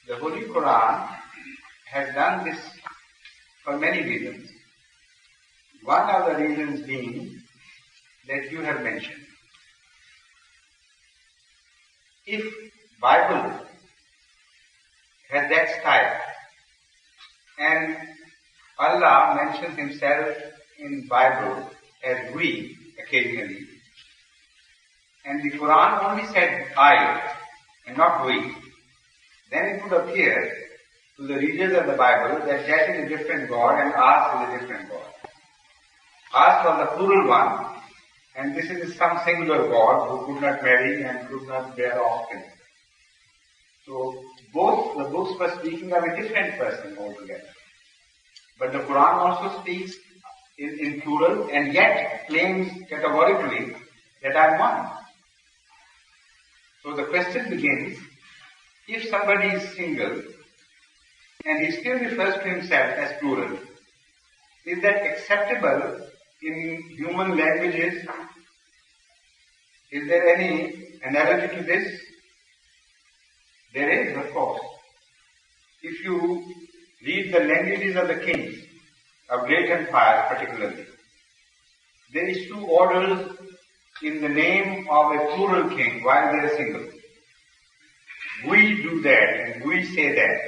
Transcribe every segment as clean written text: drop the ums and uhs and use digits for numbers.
The Holy Qur'an has done this for many reasons. One of the reasons being that you have mentioned. If Bible has that style, and Allah mentions Himself in Bible as we occasionally, and the Quran only said I and not we, then it would appear to the readers of the Bible that that is a different God and ours is a different God. Ours was the plural one, and this is some singular God who could not marry and could not bear offspring. So both the books were speaking of a different person altogether. But the Quran also speaks in plural and yet claims categorically that I am one. So the question begins, if somebody is single and he still refers to himself as plural, is that acceptable in human languages? Is there any analogy to this? There is, of course. If you read the languages of the kings of great empires particularly, there is two orders in the name of a plural king while they are single. We do that and we say that.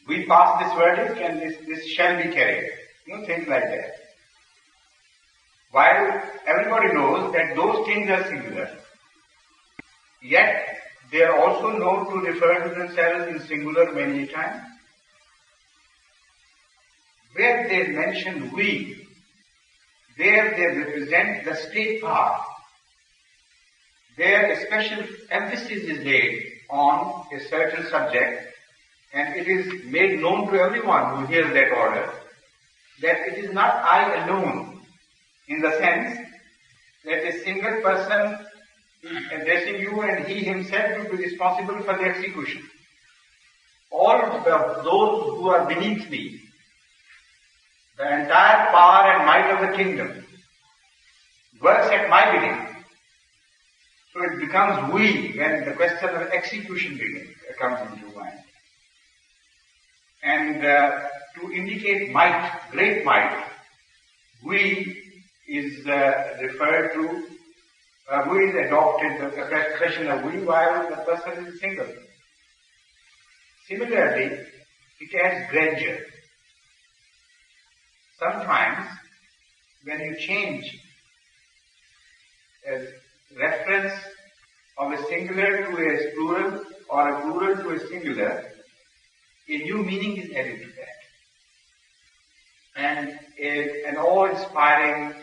We pass this verdict and this shall be carried. Things like that. While everybody knows that those kings are singular, yet they are also known to refer to themselves in singular many times. Where they mention we, there they represent the state power. There a special emphasis is laid on a certain subject, and it is made known to everyone who hears that order that it is not I alone, in the sense that a single person is addressing you and he himself will be responsible for the execution. All of those who are beneath me, the entire power and might of the kingdom works at my bidding. So it becomes we when the question of execution comes into mind. And to indicate might, great might, we is referred to, we is adopted, the expression of we while the person is single. Similarly, it adds grandeur. Sometimes, when you change a reference of a singular to a plural or a plural to a singular, a new meaning is added to that. And an awe-inspiring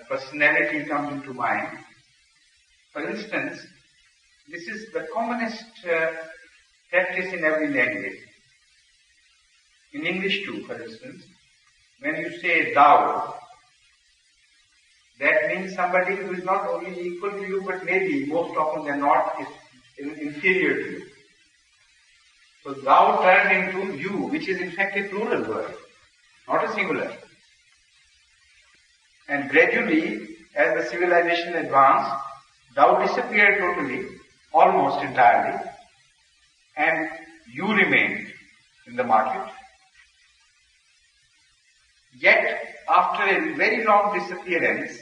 personality comes into mind. For instance, this is the commonest practice in every language. In English too, for instance, when you say thou, that means somebody who is not only equal to you, but maybe most often than not is inferior to you. So thou turned into you, which is in fact a plural word, not a singular. And gradually, as the civilization advanced, thou disappeared totally, almost entirely, and you remained in the market. Yet, after a very long disappearance,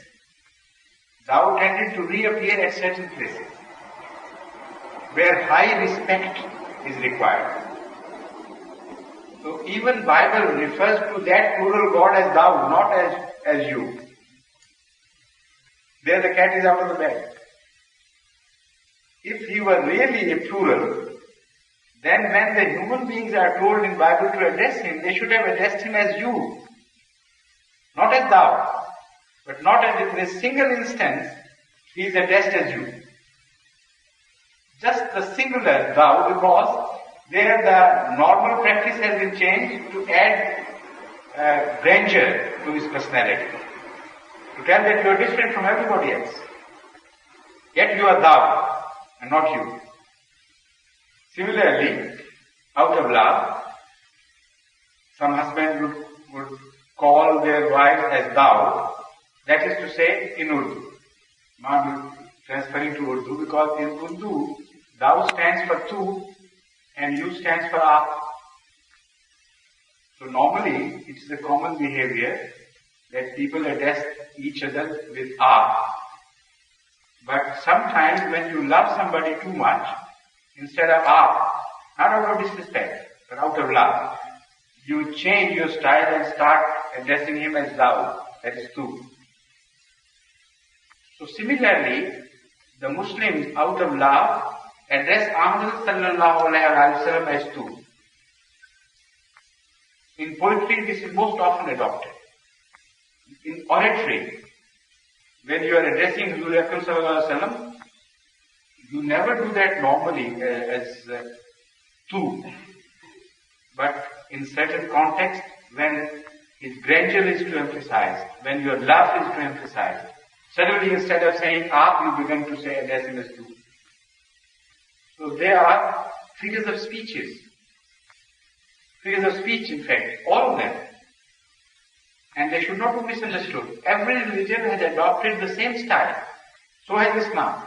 thou tended to reappear at certain places where high respect is required. So even Bible refers to that plural God as thou, not as you. There the cat is out of the bag. If he were really a plural, then when the human beings are told in Bible to address him, they should have addressed him as you. Not as thou, but not as in a single instance, he is addressed as you. Just the singular thou, because there the normal practice has been changed to add grandeur to his personality. To tell that you are different from everybody else. Yet you are thou, and not you. Similarly, out of love, some husband would call their wife as thou, that is to say in Urdu. Now I'm transferring to Urdu because in Urdu, thou stands for two and U stands for up. So normally, it is a common behavior that people address each other with up. But sometimes when you love somebody too much, instead of up, not out of disrespect, but out of love, you change your style and start addressing him as thou, that is tu. So similarly, the Muslims out of love address Ahmad sallallahu alayhi wa sallam as tu. In poetry, this is most often adopted. In oratory, when you are addressing Huzur Akram sallallahu alayhi wa sallam, you never do that normally as tu. But in certain contexts, when his grandeur is to emphasize, when your love is to emphasize, suddenly instead of saying up, you begin to say address him as tu. So they are figures of speeches. Figures of speech, in fact, all of them. And they should not be misunderstood. Every religion has adopted the same style. So has Islam.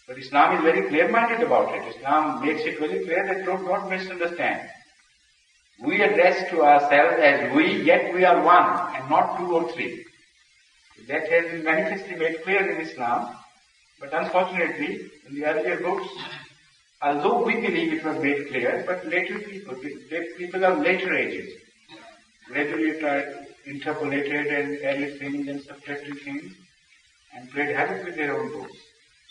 But Islam is very clear-minded about it. Islam makes it very clear that don't misunderstand. We address to ourselves as we, yet we are one, and not two or three. That has been manifestly made clear in Islam. But unfortunately, in the earlier books, although we believe it was made clear, but later people of later ages, gradually interpolated and added things and subtracted things, and played havoc with their own books.